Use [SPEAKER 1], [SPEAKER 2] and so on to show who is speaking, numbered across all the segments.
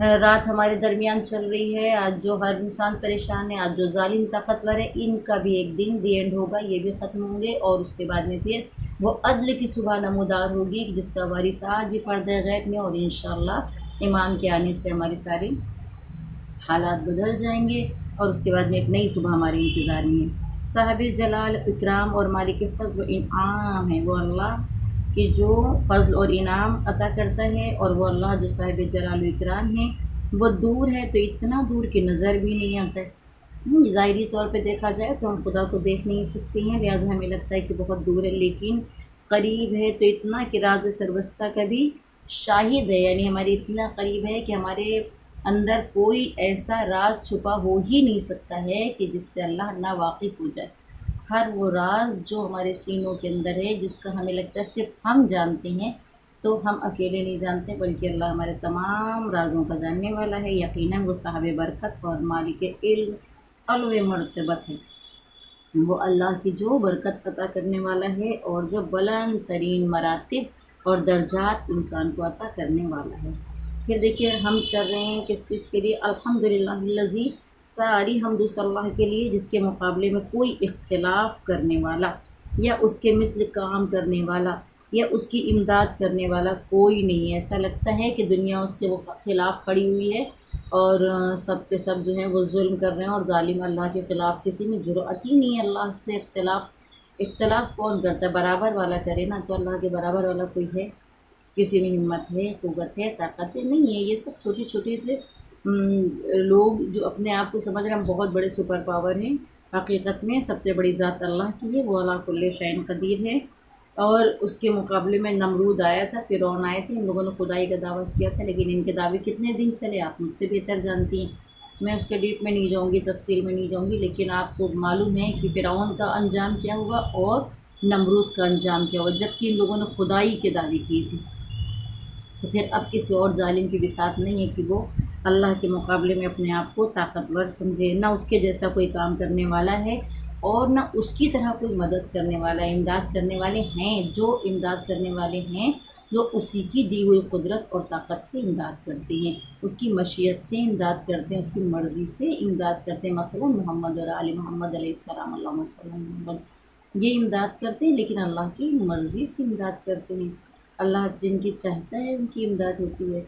[SPEAKER 1] رات ہمارے درمیان چل رہی ہے، آج جو ہر انسان پریشان ہے، آج جو ظالم طاقتور ہے، ان کا بھی ایک دن دی اینڈ ہوگا، یہ بھی ختم ہوں گے، اور اس کے بعد میں پھر وہ عدل کی صبح نمودار ہوگی جس کا وارث آج بھی پردہ غیب میں، اور انشاءاللہ امام کے آنے سے ہماری ساری حالات بدل جائیں گے، اور اس کے بعد میں ایک نئی صبح ہمارے انتظار میں ہے۔ صاحب جلال اکرام اور مالک فضل و انعام ہے وہ اللہ کہ جو فضل اور انعام عطا کرتا ہے، اور وہ اللہ جو صاحب جلال و اکرام ہے وہ دور ہے تو اتنا دور کہ نظر بھی نہیں آتا ہے۔ ظاہری طور پہ دیکھا جائے تو ہم خدا کو دیکھ نہیں سکتے ہیں، لہٰذا ہمیں لگتا ہے کہ بہت دور ہے، لیکن قریب ہے تو اتنا کہ راز سربستہ کا بھی شاہد ہے، یعنی ہمارے اتنا قریب ہے کہ ہمارے اندر کوئی ایسا راز چھپا ہو ہی نہیں سکتا ہے کہ جس سے اللہ نا واقف ہو جائے۔ ہر وہ راز جو ہمارے سینوں کے اندر ہے، جس کا ہمیں لگتا ہے صرف ہم جانتے ہیں، تو ہم اکیلے نہیں جانتے بلکہ اللہ ہمارے تمام رازوں کا جاننے والا ہے۔ یقیناً وہ صاحب برکت اور مالک علم علو مرتبت ہے، وہ اللہ کی جو برکت عطا کرنے والا ہے اور جو بلند ترین مراتب اور درجات انسان کو عطا کرنے والا ہے۔ پھر دیکھیے ہم کر رہے ہیں کس چیز کے لیے، الحمدللہ الذی، ساری حمد اس اللہ کے لیے جس کے مقابلے میں کوئی اختلاف کرنے والا یا اس کے مثل کام کرنے والا یا اس کی امداد کرنے والا کوئی نہیں ہے۔ ایسا لگتا ہے کہ دنیا اس کے خلاف کھڑی ہوئی ہے، اور سب کے سب جو ہیں وہ ظلم کر رہے ہیں، اور ظالم اللہ کے خلاف کسی میں جرأت ہی نہیں ہے اللہ سے اختلاف کون کرتا ہے؟ برابر والا کرے نا، تو اللہ کے برابر والا کوئی ہے؟ کسی میں ہمت ہے، قوت ہے، طاقت ہے؟ نہیں ہے۔ یہ سب چھوٹی چھوٹی سے لوگ جو اپنے آپ کو سمجھ رہے ہیں ہم بہت بڑے سپر پاور ہیں، حقیقت میں سب سے بڑی ذات اللہ کی ہے، وہ علی کل شیء قدیر ہے۔ اور اس کے مقابلے میں نمرود آیا تھا، فرعون آئے تھے، ان لوگوں نے خدائی کا دعویٰ کیا تھا، لیکن ان کے دعوے کتنے دن چلے آپ مجھ سے بہتر جانتی ہیں، میں اس کے ڈیپ میں نہیں جاؤں گی، تفصیل میں نہیں جاؤں گی، لیکن آپ کو معلوم ہے کہ فرعون کا انجام کیا ہوا اور نمرود کا انجام کیا ہوا، جبکہ ان لوگوں نے خدائی کے دعوے کیے تھے۔ تو پھر اب کسی اور ظالم کی بساط نہیں ہے کہ وہ اللہ کے مقابلے میں اپنے آپ کو طاقتور سمجھے، نہ اس کے جیسا کوئی کام کرنے والا ہے اور نہ اس کی طرح کوئی مدد کرنے والا ہے۔ امداد کرنے والے ہیں، جو امداد کرنے والے ہیں جو اسی کی دی ہوئی قدرت اور طاقت سے امداد کرتے ہیں، اس کی مشیت سے امداد کرتے ہیں، اس کی مرضی سے امداد کرتے ہیں۔ مثلا محمد اور آل محمد علیہ السلام، اللہم صلی علی محمد، یہ امداد کرتے ہیں لیکن اللہ کی مرضی سے امداد کرتے ہیں۔ اللہ جن کی چاہتا ہے ان کی امداد ہوتی ہے،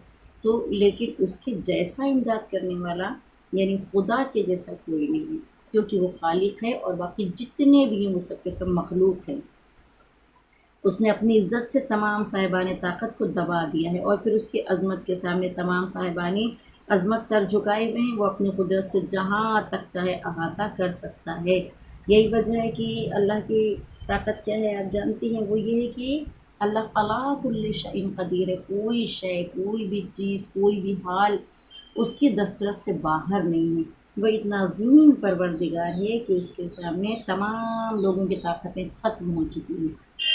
[SPEAKER 1] تو لیکن اس کے جیسا امداد کرنے والا یعنی خدا کے جیسا کوئی نہیں ہے، کیونکہ وہ خالق ہے اور باقی جتنے بھی ہیں وہ سب کے سب مخلوق ہیں۔ اس نے اپنی عزت سے تمام صاحبان طاقت کو دبا دیا ہے، اور پھر اس کی عظمت کے سامنے تمام صاحبانی عظمت سر جھکائے ہوئے ہیں، وہ اپنی قدرت سے جہاں تک چاہے احاطہ کر سکتا ہے۔ یہی وجہ ہے کہ اللہ کی طاقت کیا ہے آپ جانتی ہیں، وہ یہ ہے کہ اللہ علی کل شیء قدیر ہے، کوئی شے، کوئی بھی چیز، کوئی بھی حال اس کی دسترس سے باہر نہیں ہے۔ وہ اتنا عظیم پروردگار ہے کہ اس کے سامنے تمام لوگوں کی طاقتیں ختم ہو چکی ہیں،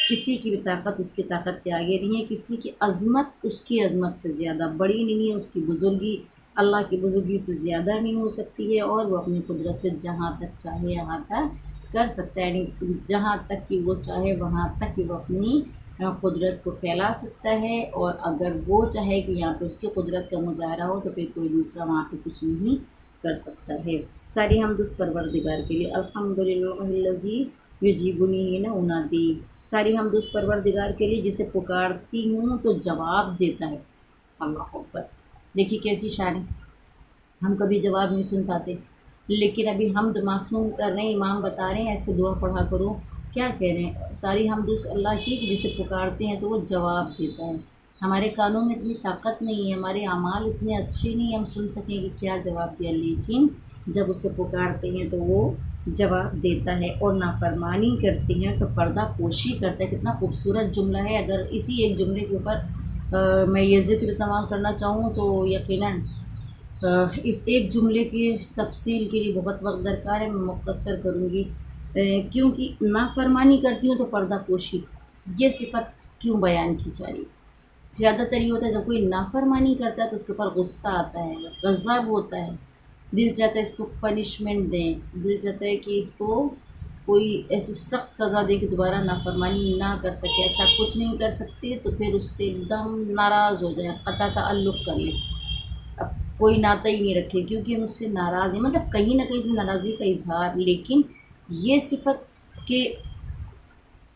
[SPEAKER 1] کسی کی بھی طاقت اس کی طاقت کے آگے نہیں ہے، کسی کی عظمت اس کی عظمت سے زیادہ بڑی نہیں ہے، اس کی بزرگی اللہ کی بزرگی سے زیادہ نہیں ہو سکتی ہے، اور وہ اپنی قدرت سے جہاں تک چاہے احاطہ کر سکتا ہے، یعنی جہاں تک کہ وہ چاہے وہاں تک کہ وہ اپنی قدرت کو پھیلا سکتا ہے، اور اگر وہ چاہے کہ یہاں پہ اس کی قدرت کا مظاہرہ ہو تو پھر کوئی دوسرا وہاں پہ کچھ نہیں کر سکتا ہے۔ ساری حمد اس پروردگار کے لیے، الحمدللہ الذی یجیبنی حین انادی، ساری حمد اس پروردگار کے لیے جسے پکارتی ہوں تو جواب دیتا ہے۔ اللہ اکبر، دیکھیے کیسی شان ہے، ہم کبھی جواب نہیں سن پاتے، لیکن ابھی حمد معصوم کر رہے ہیں، امام بتا رہے ہیں ایسے دعا پڑھا کرو، کیا کہہ رہے ہیں؟ ساری حمد اس اللہ کی کہ جسے پکارتے ہیں تو وہ جواب دیتا ہے۔ ہمارے کانوں میں اتنی طاقت نہیں ہے، ہمارے اعمال اتنے اچھے نہیں ہیں ہم سن سکیں کہ کیا جواب دیا، لیکن جب اسے پکارتے ہیں تو وہ جواب دیتا ہے، اور نافرمانی کرتے ہیں تو پردہ پوشی کرتا ہے۔ کتنا خوبصورت جملہ ہے، اگر اسی ایک جملے کے اوپر میں یہ ذکر تمام کرنا چاہوں تو یقیناً اس ایک جملے کی تفصیل کے لیے بہت وقت درکار ہے، میں مختصر کروں گی۔ کیونکہ نافرمانی کرتی ہوں تو پردہ پوشی، یہ صفت کیوں بیان کی جا رہی؟ زیادہ تر یہ ہوتا ہے جب کوئی نافرمانی کرتا ہے تو اس کے اوپر غصہ آتا ہے، غضب ہوتا ہے، دل چاہتا ہے اس کو پنشمنٹ دیں، دل چاہتا ہے کہ اس کو کوئی ایسی سخت سزا دے کہ دوبارہ نافرمانی نہ کر سکے۔ اچھا کچھ نہیں کر سکتے تو پھر اس سے ایک دم ناراض ہو جائے، قطع تعلق کر لے۔ اب کوئی ناطہ ہی نہیں رکھے کیونکہ ہم اس سے ناراض ہیں، مطلب کہیں نہ کہیں سے ناراضی کا اظہار، لیکن یہ صفت کہ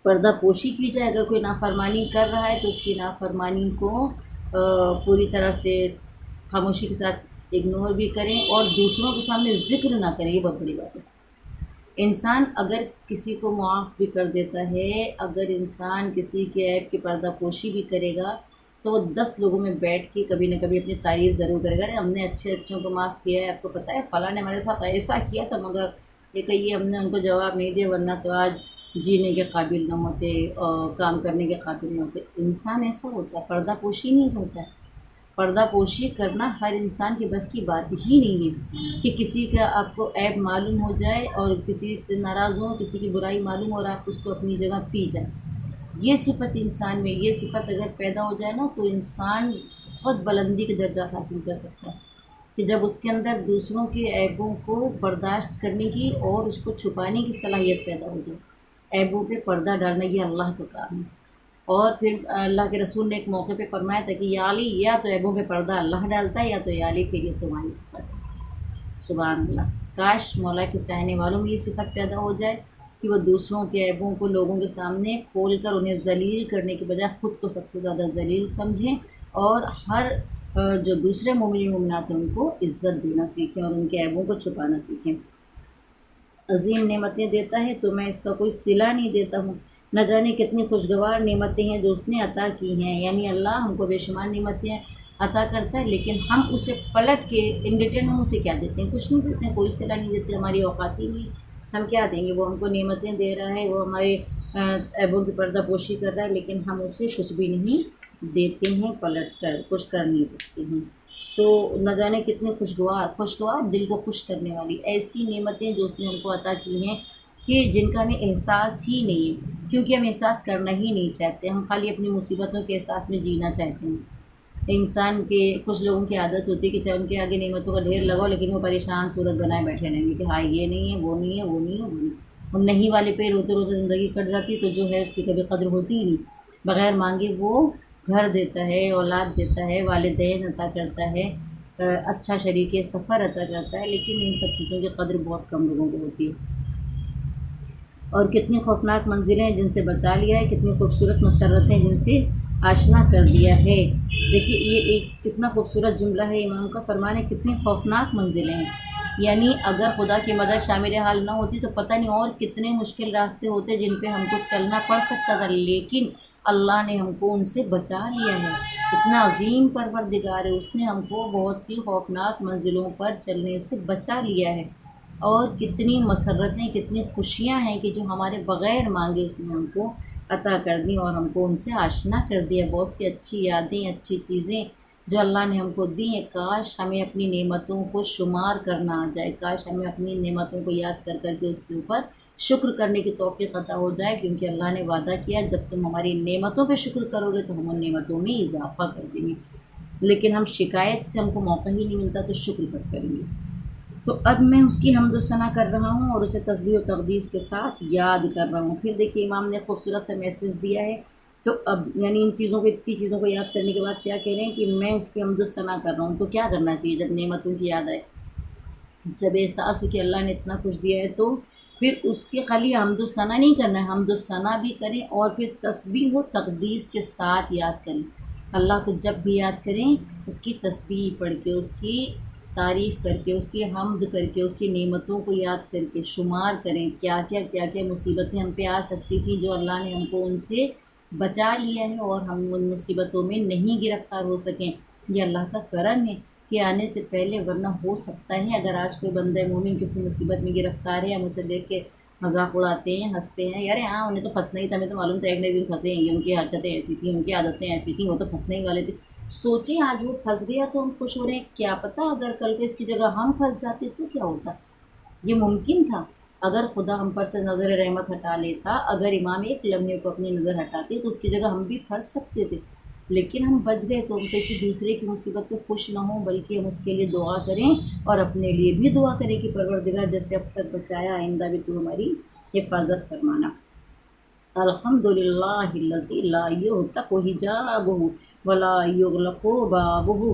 [SPEAKER 1] پردہ پوشی کی جائے، اگر کوئی نافرمانی کر رہا ہے تو اس کی نافرمانی کو پوری طرح سے خاموشی کے ساتھ اگنور بھی کریں اور دوسروں کے سامنے ذکر نہ کریں، یہ بہت بڑی بات ہے۔ انسان اگر کسی کو معاف بھی کر دیتا ہے، اگر انسان کسی کے عیب کی پردہ پوشی بھی کرے گا تو وہ 10 لوگوں میں بیٹھ کے کبھی نہ کبھی اپنی تعریف ضرور کرے گا، ارے ہم نے اچھے اچھوں کو معاف کیا ہے، آپ کو پتہ ہے فلاں نے ہمارے ساتھ ایسا کیا تھا، مگر یہ کہیے ہم نے ان کو جواب نہیں دیا ورنہ تو آج جینے کے قابل نہ ہوتے اور کام کرنے کے قابل نہ ہوتے۔ انسان ایسا ہوتا ہے، پردہ پوشی نہیں ہوتا ہے۔ پردہ پوشی کرنا ہر انسان کے بس کی بات ہی نہیں ہے کہ کسی کا آپ کو عیب معلوم ہو جائے اور کسی سے ناراض ہو، کسی کی برائی معلوم ہو اور آپ اس کو اپنی جگہ پی جائیں۔ یہ صفت انسان میں، یہ صفت اگر پیدا ہو جائے نا تو انسان بہت بلندی کے درجات حاصل کر سکتا ہے، کہ جب اس کے اندر دوسروں کے عیبوں کو برداشت کرنے کی اور اس کو چھپانے کی صلاحیت پیدا ہو جائے۔ عیبوں پہ پردہ ڈالنا یہ اللہ کا کام ہے۔ اور پھر اللہ کے رسول نے ایک موقع پہ فرمایا تھا کہ یا علی، یا تو عیبوں پہ پردہ اللہ ڈالتا ہے یا تو یا علی پھر یہ تمہاری صفت ہے۔ سبحان اللہ، کاش مولا کے چاہنے والوں میں یہ صفت پیدا ہو جائے کہ وہ دوسروں کے عیبوں کو لوگوں کے سامنے کھول کر انہیں ذلیل کرنے کے بجائے خود کو سب سے زیادہ ذلیل سمجھیں اور ہر جو دوسرے مومن مومنات ہیں ان کو عزت دینا سیکھیں اور ان کے عیبوں کو چھپانا سیکھیں۔ عظیم نعمتیں دیتا ہے تو میں اس کا کوئی صلہ نہیں دیتا ہوں، نہ جانے کتنی خوشگوار نعمتیں ہیں جو اس نے عطا کی ہیں، یعنی اللہ ہم کو بے شمار نعمتیں عطا کرتا ہے لیکن ہم اسے پلٹ کے ان ریٹرن ہم اسے کیا دیتے ہیں؟ کچھ نہیں دیتے ہیں، کوئی صلہ نہیں دیتے، ہماری اوقات ہی نہیں، ہم کیا دیں گے؟ وہ ہم کو نعمتیں دے رہا ہے، وہ ہمارے عیبوں کی پردہ پوشی کر رہا ہے لیکن ہم اسے کچھ بھی نہیں دیتے ہیں، پلٹ کر کچھ کر نہیں سکتے ہیں۔ تو نہ جانے کتنے خوشگوار دل کو خوش کرنے والی ایسی نعمتیں جو اس نے ہم کو عطا کی ہیں کہ جن کا ہمیں احساس ہی نہیں ہے، کیونکہ ہم احساس کرنا ہی نہیں چاہتے، ہم خالی اپنی مصیبتوں کے احساس میں جینا چاہتے ہیں۔ انسان کے کچھ لوگوں کی عادت ہوتی ہے کہ چاہے ان کے آگے نعمتوں کا ڈھیر لگاؤ لیکن وہ پریشان صورت بنائے بیٹھے رہیں گے کہ ہاں یہ نہیں ہے، وہ نہیں ہے، وہ نہیں ہے، وہ نہیں ہے، اور نہیں والے پہ روتے روتے زندگی کٹ جاتی تو جو ہے اس کی کبھی قدر ہوتی ہی نہیں۔ بغیر مانگے وہ گھر دیتا ہے، اولاد دیتا ہے، والدین عطا کرتا ہے، اچھا شریک سفر عطا کرتا ہے، لیکن ان سب چیزوں کی قدر بہت کم لوگوں کو ہوتی ہے۔ اور کتنی خوفناک منزلیں ہیں جن سے بچا لیا ہے، کتنی خوبصورت مسرتیں جن سے آشنا کر دیا ہے۔ دیکھیے یہ ایک کتنا خوبصورت جملہ ہے امام کا، فرمان ہے کتنی خوفناک منزلیں ہیں، یعنی اگر خدا کی مدد شامل حال نہ ہوتی تو پتہ نہیں اور کتنے مشکل راستے ہوتے جن پہ ہم کو چلنا پڑ سکتا تھا، لیکن اللہ نے ہم کو ان سے بچا لیا ہے۔ اتنا عظیم پروردگار ہے، اس نے ہم کو بہت سی خوفناک منزلوں پر چلنے سے بچا لیا ہے، اور کتنی مسرتیں کتنی خوشیاں ہیں کہ جو ہمارے بغیر مانگے اس نے ہم کو عطا کر دی اور ہم کو ان سے آشنا کر دیا۔ بہت سی اچھی یادیں، اچھی چیزیں جو اللہ نے ہم کو دی ہیں، کاش ہمیں اپنی نعمتوں کو شمار کرنا آ جائے، کاش ہمیں اپنی نعمتوں کو یاد کر کر کے اس کے اوپر شکر کرنے کی توفیق عطا ہو جائے، کیونکہ اللہ نے وعدہ کیا جب تم ہماری نعمتوں پہ شکر کرو گے تو ہم ان نعمتوں میں اضافہ کر دیں گے، لیکن ہم شکایت سے ہم کو موقع ہی نہیں ملتا تو شکر کب کریں گے؟ تو اب میں اس کی حمد و ثنا کر رہا ہوں اور اسے تسبیح و تقدیس کے ساتھ یاد کر رہا ہوں۔ پھر دیکھیے امام نے خوبصورت سا میسج دیا ہے، تو اب یعنی ان چیزوں کو، اتنی چیزوں کو یاد کرنے کے بعد کیا کہہ رہے ہیں کہ میں اس کی حمد و ثنا کر رہا ہوں۔ تو کیا کرنا چاہیے جب نعمتوں کی یاد آئے، جب احساس ہو کہ اللہ نے اتنا کچھ دیا ہے، تو پھر اس کے خالی حمد و ثنا نہیں کرنا ہے، حمد و ثنا بھی کریں اور پھر تسبیح و تقدیس کے ساتھ یاد کریں۔ اللہ کو جب بھی یاد کریں اس کی تسبیح پڑھ کے، اس کی تعریف کر کے، اس کی حمد کر کے، اس کی نعمتوں کو یاد کر کے شمار کریں کیا کیا مصیبتیں ہم پہ آ سکتی تھیں جو اللہ نے ہم کو ان سے بچا لیا ہے اور ہم ان مصیبتوں میں نہیں گرفتار ہو سکیں۔ یہ اللہ کا کرم ہے کہ آنے سے پہلے، ورنہ ہو سکتا ہے اگر آج کوئی بندہ مومن کسی مصیبت میں گرفتار ہے، ہم اسے دیکھ کے مذاق اڑاتے ہیں، ہنستے ہیں، یار ہاں انہیں تو پھنسنا ہی تھا، ہمیں تو معلوم تھا ایک نہ ایک دن پھنسیں گے، ان کی حرکتیں ایسی تھیں، ان کی عادتیں ایسی تھیں، وہ تو پھنسنے ہی والے تھے۔ سوچیں آج وہ پھنس گیا تو ہم خوش ہو رہے ہیں، کیا پتہ اگر کل کو اس کی جگہ ہم پھنس جاتے تو کیا ہوتا؟ یہ ممکن تھا اگر خدا ہم پر سے نظر رحمت ہٹا لیتا، اگر امام ایک لمحے کو اپنی نظر ہٹاتے تو اس کی جگہ ہم بھی پھنس سکتے تھے، لیکن ہم بچ گئے۔ تو ہم کسی دوسرے کی مصیبت پہ خوش نہ ہوں بلکہ ہم اس کے لیے دعا کریں اور اپنے لیے بھی دعا کریں کہ پروردگار جیسے اب تک بچایا آئندہ بھی تو ہماری حفاظت فرمانا۔ الحمدللہ الذی لا یہتک حجابہ ولا یغلق بابہ۔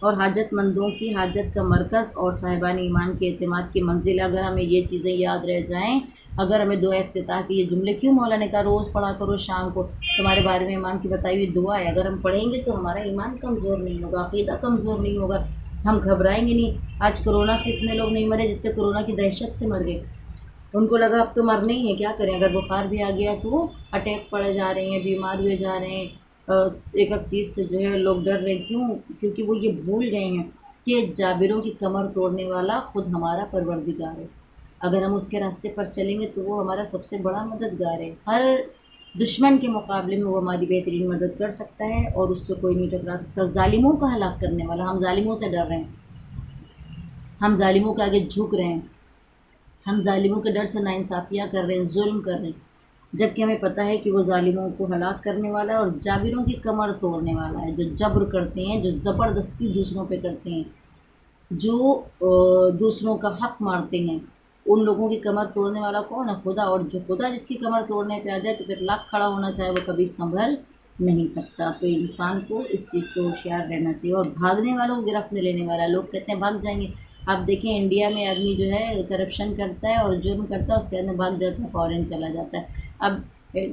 [SPEAKER 1] اور حاجت مندوں کی حاجت کا مرکز اور صاحبان ایمان کے اعتماد کی منزل۔ اگر ہمیں یہ چیزیں یاد رہ جائیں، اگر ہمیں دعا افتتاح کے یہ جملے کیوں مولا نے کہا روز پڑھا کرو شام کو، تمہارے بارے میں امام کی بتائی ہوئی دعا ہے، اگر ہم پڑھیں گے تو ہمارا ایمان کمزور نہیں ہوگا، عقیدہ کمزور نہیں ہوگا، ہم گھبرائیں گے نہیں۔ آج کرونا سے اتنے لوگ نہیں مرے جتنے کرونا کی دہشت سے مر گئے، ان کو لگا اب تو مرنے ہی ہے، کیا کریں، اگر بخار بھی آ گیا تو وہ اٹیک پڑے جا رہے ہیں، بیمار ہوئے جا رہے ہیں، ایک ایک چیز سے جو ہے لوگ ڈر رہے ہیں، کیوں؟ کیونکہ وہ یہ بھول گئے ہیں کہ جابروں کی کمر توڑنے والا خود ہمارا پروردگار ہے۔ اگر ہم اس کے راستے پر چلیں گے تو وہ ہمارا سب سے بڑا مددگار ہے، ہر دشمن کے مقابلے میں وہ ہماری بہترین مدد کر سکتا ہے اور اس سے کوئی نہیں ٹکرا سکتا۔ ظالموں کا ہلاک کرنے والا، ہم ظالموں سے ڈر رہے ہیں، ہم ظالموں کے آگے جھک رہے ہیں، ہم ظالموں کے ڈر سے ناانصافیاں کر رہے ہیں، ظلم کر رہے ہیں، جبکہ ہمیں پتہ ہے کہ وہ ظالموں کو ہلاک کرنے والا ہے اور جابروں کی کمر توڑنے والا ہے، جو جبر کرتے ہیں، جو زبردستی دوسروں پہ کرتے ہیں، جو دوسروں کا حق مارتے ہیں، ان لوگوں کی کمر توڑنے والا کون ہے؟ خدا، اور جو خدا جس کی کمر توڑنے پہ آ جائے تو پھر لاکھ کھڑا ہونا چاہے وہ کبھی سنبھل نہیں سکتا۔ تو انسان کو اس چیز سے ہوشیار رہنا چاہیے، اور بھاگنے والوں کو گرفت میں لینے والا، لوگ کہتے ہیں بھاگ جائیں گے، آپ دیکھیں انڈیا میں آدمی جو ہے کرپشن کرتا ہے اور جرم کرتا ہے، اس کے اندر بھاگ جاتا ہے، فورن چلا جاتا ہے۔ اب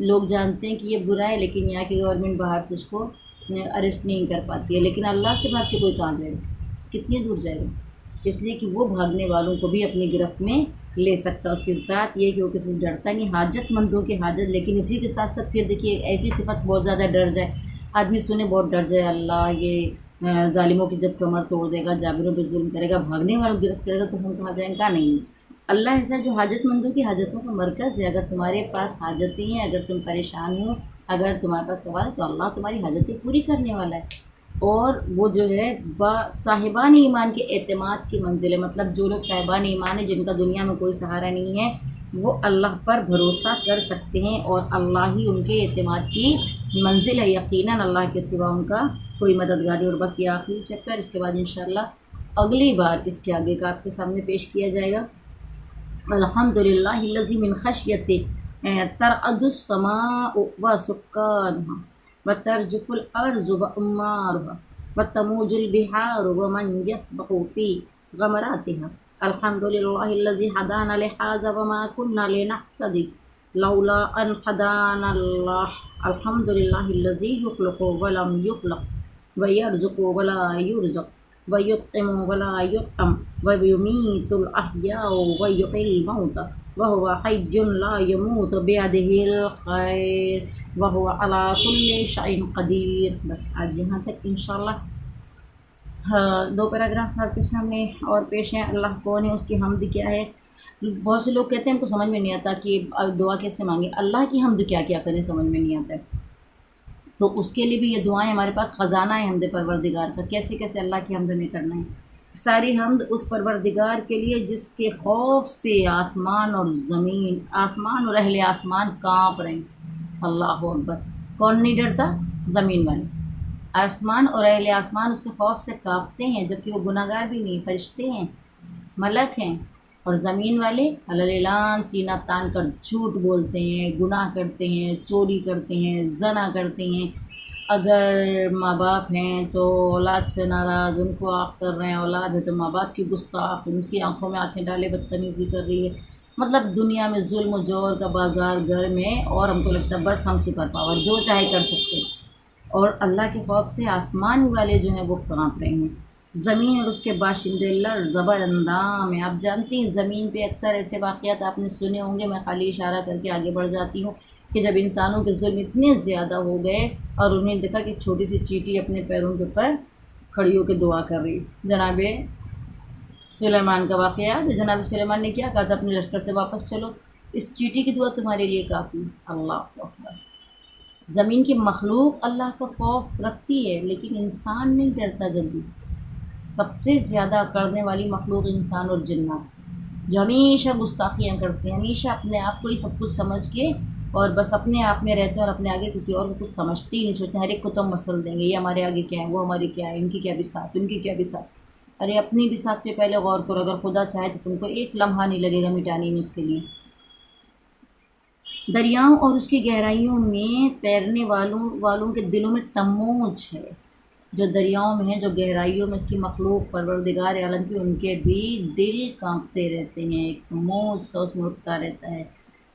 [SPEAKER 1] لوگ جانتے ہیں کہ یہ برا ہے لیکن یہاں کی گورنمنٹ باہر سے اس کو اریسٹ نہیں کر پاتی ہے، لیکن اللہ سے بھاگ کے کوئی کہاں جائے گا، کتنی دور جائے گا؟ اس لیے کہ وہ بھاگنے والوں کو بھی اپنی گرفت میں لے سکتا ہے، اس کی ذات یہ ہے کہ وہ کسی سے ڈرتا نہیں، حاجت مندوں کی حاجت۔ لیکن اسی کے ساتھ ساتھ پھر دیکھیے ایسی صفت بہت زیادہ ڈر جائے، آدمی سنے بہت ڈر جائے، اللہ یہ ظالموں کی جب کمر توڑ دے گا، جابروں پہ ظلم کرے گا، بھاگنے والوں کو گرفت کرے گا تو ہم کہاں جائیں گا؟ نہیں، اللہ ایسا جو حاجت مندوں کی حاجتوں کا مرکز ہے۔ اگر تمہارے پاس حاجتیں ہیں، اگر تم پریشان ہو، اگر تمہارے پاس سوال ہے تو اللہ تمہاری حاجتیں پوری کرنے والا ہے، اور وہ جو ہے صاحبان ایمان کے اعتماد کی منزل ہے، مطلب جو لوگ صاحبان ایمان ہیں، جن کا دنیا میں کوئی سہارا نہیں ہے، وہ اللہ پر بھروسہ کر سکتے ہیں اور اللہ ہی ان کے اعتماد کی منزل ہے، یقیناً اللہ کے سوا ان کا کوئی مددگار نہیں۔ اور بس یہ آخری چیپٹر، اس کے بعد انشاءاللہ اگلی بار اس کے آگے کا آپ کے سامنے پیش کیا جائے گا۔ الحمدللہ الذی من خشیتہ ترعد السماء وسکانها وترجف الارض وامارها وتموج البحار ومن يسبح في غمراتها الحمدللہ الذی هدانا لهذا وما كنا لنهتدي لولا ان هدانا اللہ الحمدللہ الذی یخلق ولم یخلق ويرزق ولا يرزق ويطعم ولا يطعم ويميت الأحياء ويحيي الموتى وهو حي لا يموت بيده الخير وهو على كل شيء قدیر۔ بس آج یہاں تک انشاءاللہ۔ دو پیراگراف آپ کے سامنے اور پیش ہیں۔ اللہ کون ہے، اس کی حمد کیا ہے۔ بہت سے لوگ کہتے ہیں ہم کو سمجھ میں نہیں آتا کہ دعا کیسے مانگیں، اللہ کی حمد کیا کیا کریں سمجھ میں نہیں آتا ہے، تو اس کے لیے بھی یہ دعائیں ہمارے پاس خزانہ ہے حمد پروردگار کا، کیسے کیسے اللہ کی حمد نہیں کرنا ہے۔ ساری حمد اس پروردگار کے لیے جس کے خوف سے آسمان اور زمین، آسمان اور اہل آسمان کانپ رہے ہیں۔ اللہ اکبر، کون نہیں ڈرتا؟ زمین والے، آسمان اور اہل آسمان اس کے خوف سے کانپتے ہیں، جبکہ وہ گناہ گار بھی نہیں، فرشتے ہیں، ملک ہیں، اور زمین والے اعلان سینہ تان کر جھوٹ بولتے ہیں، گناہ کرتے ہیں، چوری کرتے ہیں، زنا کرتے ہیں، اگر ماں باپ ہیں تو اولاد سے ناراض، ان کو آنکھ کر رہے ہیں، اولاد ہے تو ماں باپ کی گستاخ، ان کی آنکھوں میں آنکھیں ڈالے بدتمیزی کر رہی ہے، مطلب دنیا میں ظلم و جور کا بازار گھر میں، اور ہم کو لگتا ہے بس ہم سپر پاور جو چاہے کر سکتے ہیں، اور اللہ کے خوف سے آسمان والے جو ہیں وہ کانپ رہے ہیں، زمین اور اس کے باشندے لر زبر اندام ہیں۔ آپ جانتے ہیں زمین پہ اکثر ایسے واقعات آپ نے سنے ہوں گے، میں خالی اشارہ کر کے آگے بڑھ جاتی ہوں، کہ جب انسانوں کے ظلم اتنے زیادہ ہو گئے اور انہیں دیکھا کہ چھوٹی سی چیٹی اپنے پیروں کے اوپر کھڑی ہو کے دعا کر رہی، جناب سلیمان کا واقعہ ہے، جناب سلیمان نے کیا کہا تھا اپنے لشکر سے، واپس چلو، اس چیٹی کی دعا تمہارے لیے کافی۔ اللہ اکبر، زمین کی مخلوق اللہ کا خوف رکھتی ہے لیکن انسان نہیں ڈرتا جلدی، سب سے زیادہ کرنے والی مخلوق انسان اور جنات، جو ہمیشہ گستاخیاں کرتے ہیں، ہمیشہ اپنے آپ کو ہی سب کچھ سمجھ کے اور بس اپنے آپ میں رہتے ہیں، اور اپنے آگے کسی اور کو کچھ سمجھتے ہی نہیں، سوچتے ہر ایک کو تو ہم مسل دیں گے، یہ ہمارے آگے کیا ہے، وہ ہماری کیا ہے، ان کی کیا بساط، ان کی کیا بساط۔ ارے اپنی بساط پہ پہلے غور کرو، اگر خدا چاہے تو تم کو ایک لمحہ نہیں لگے گا مٹانے میں اس کے لیے۔ دریاؤں اور اس کی گہرائیوں میں تیرنے والوں کے دلوں میں تموج ہے، جو دریاؤں میں ہیں، جو گہرائیوں میں اس کی مخلوق پروردگار عالم کی، ان کے بھی دل کانپتے رہتے ہیں، ایک موج اس میں اٹھتا رہتا ہے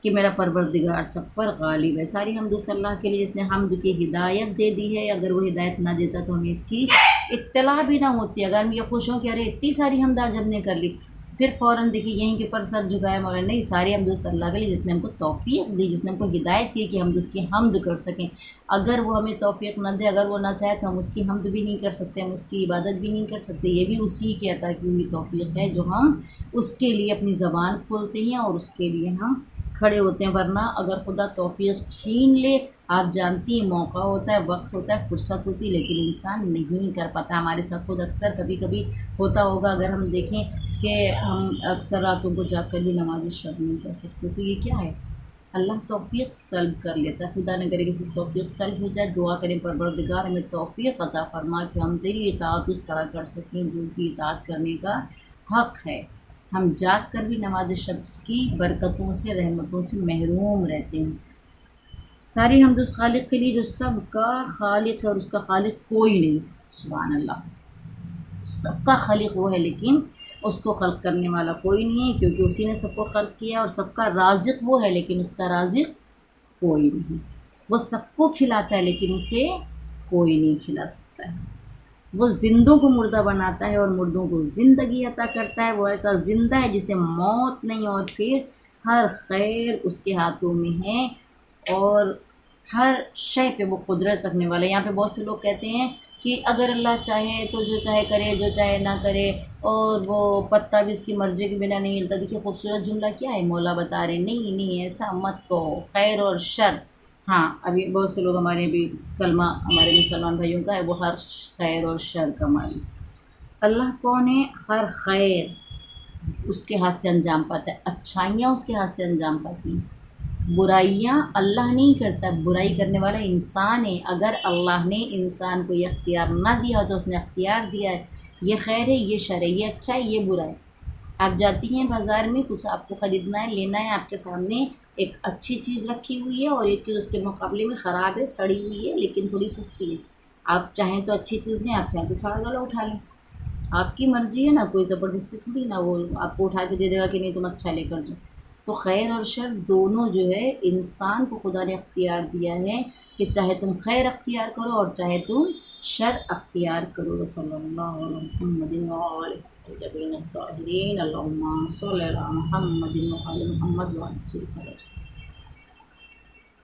[SPEAKER 1] کہ میرا پروردگار سب پر غالب ہے۔ ساری حمد اس اللہ کے لیے جس نے حمد کی ہدایت دے دی ہے۔ اگر وہ ہدایت نہ دیتا تو ہمیں اس کی اطلاع بھی نہ ہوتی۔ اگر ہم یہ خوش ہوں کہ ارے اتنی ساری حمد آج ہم نے کر لی، پھر فوراً دیکھیے یہیں کے پر سر جھکایا مولا، نہیں، ساری حمد اس اللہ کے لیے جس نے ہم کو توفیق دی، جس نے ہم کو ہدایت دی کہ ہم اس کی حمد کر سکیں۔ اگر وہ ہمیں توفیق نہ دے، اگر وہ نہ چاہے تو ہم اس کی حمد بھی نہیں کر سکتے، ہم اس کی عبادت بھی نہیں کر سکتے۔ یہ بھی اسی کی عطا کی ہوئی توفیق ہے جو ہم اس کے لیے اپنی زبان کھولتے ہیں اور اس کے لیے ہم کھڑے ہوتے ہیں۔ ورنہ اگر خدا توفیق چھین لے، آپ جانتی ہیں موقع ہوتا ہے، وقت ہوتا ہے، فرصت ہوتی ہے، لیکن انسان نہیں کر پاتا۔ ہمارے ساتھ خود اکثر کبھی کبھی ہوتا ہوگا، اگر ہم دیکھیں کہ ہم اکثر راتوں کو جا کر بھی نماز شب نہیں کر سکتے، تو یہ کیا ہے؟ اللہ توفیق سلب کر لیتا ہے۔ خدا نہ کرے کسی سے توفیق سلب ہو جائے۔ دعا کریں پروردگار ہمیں توفیق عطا فرما کہ ہم تیری اطاعت اس طرح کر سکیں جو کی اطاعت کرنے کا حق ہے۔ ہم جاگ کر بھی نماز شب کی برکتوں سے، رحمتوں سے محروم رہتے ہیں۔ ساری حمد اس خالق کے لیے جو سب کا خالق ہے اور اس کا خالق کوئی نہیں۔ سبحان اللہ، سب کا خالق وہ ہے لیکن اس کو خلق کرنے والا کوئی نہیں ہے، کیونکہ اسی نے سب کو خلق کیا۔ اور سب کا رازق وہ ہے لیکن اس کا رازق کوئی نہیں۔ وہ سب کو کھلاتا ہے لیکن اسے کوئی نہیں کھلا سکتا ہے۔ وہ زندوں کو مردہ بناتا ہے اور مردوں کو زندگی عطا کرتا ہے۔ وہ ایسا زندہ ہے جسے موت نہیں، اور پھر ہر خیر اس کے ہاتھوں میں ہے اور ہر شے پہ وہ قدرت رکھنے والا ہے۔ یہاں پہ بہت سے لوگ کہتے ہیں کہ اگر اللہ چاہے تو جو چاہے کرے، جو چاہے نہ کرے، اور وہ پتہ بھی اس کی مرضی کے بنا نہیں ہلتا۔ دیکھیے خوبصورت جملہ کیا ہے، مولا بتا رہے نہیں نہیں ایسا مت کہو، خیر اور شر۔ ہاں، ابھی بہت سے لوگ ہمارے بھی کلمہ ہمارے مسلمان بھائیوں کا ہے، وہ ہر خیر اور شر کا مالک۔ اللہ کون ہے؟ ہر خیر اس کے ہاتھ سے انجام پاتا ہے، اچھائیاں اس کے ہاتھ سے انجام پاتی ہیں، برائیاں اللہ نہیں کرتا، برائی کرنے والا انسان ہے۔ اگر اللہ نے انسان کو یہ اختیار نہ دیا تو اس نے اختیار دیا ہے، یہ خیر ہے، یہ شر ہے، یہ اچھا ہے، یہ برا ہے۔ آپ جاتی ہیں بازار میں، کچھ آپ کو خریدنا ہے، لینا ہے، آپ کے سامنے ایک اچھی چیز رکھی ہوئی ہے اور ایک چیز اس کے مقابلے میں خراب ہے، سڑی ہوئی ہے لیکن تھوڑی سستی ہے۔ آپ چاہیں تو اچھی چیز لیں، آپ چاہیں تو سڑا گلا اٹھا لیں، آپ کی مرضی ہے نا، کوئی زبردستی تھوڑی نا وہ آپ کو اٹھا کے دے دے گا کہ نہیں تم اچھا لے کر جاؤ۔ تو خیر اور شر دونوں جو ہے انسان کو خدا نے اختیار دیا ہے کہ چاہے تم خیر اختیار کرو اور چاہے تم شر اختیار کرو۔ صلی اللہ علیہ محمد وآلہ الطاہرین، اللہم صلی علی محمد وآل محمد وآل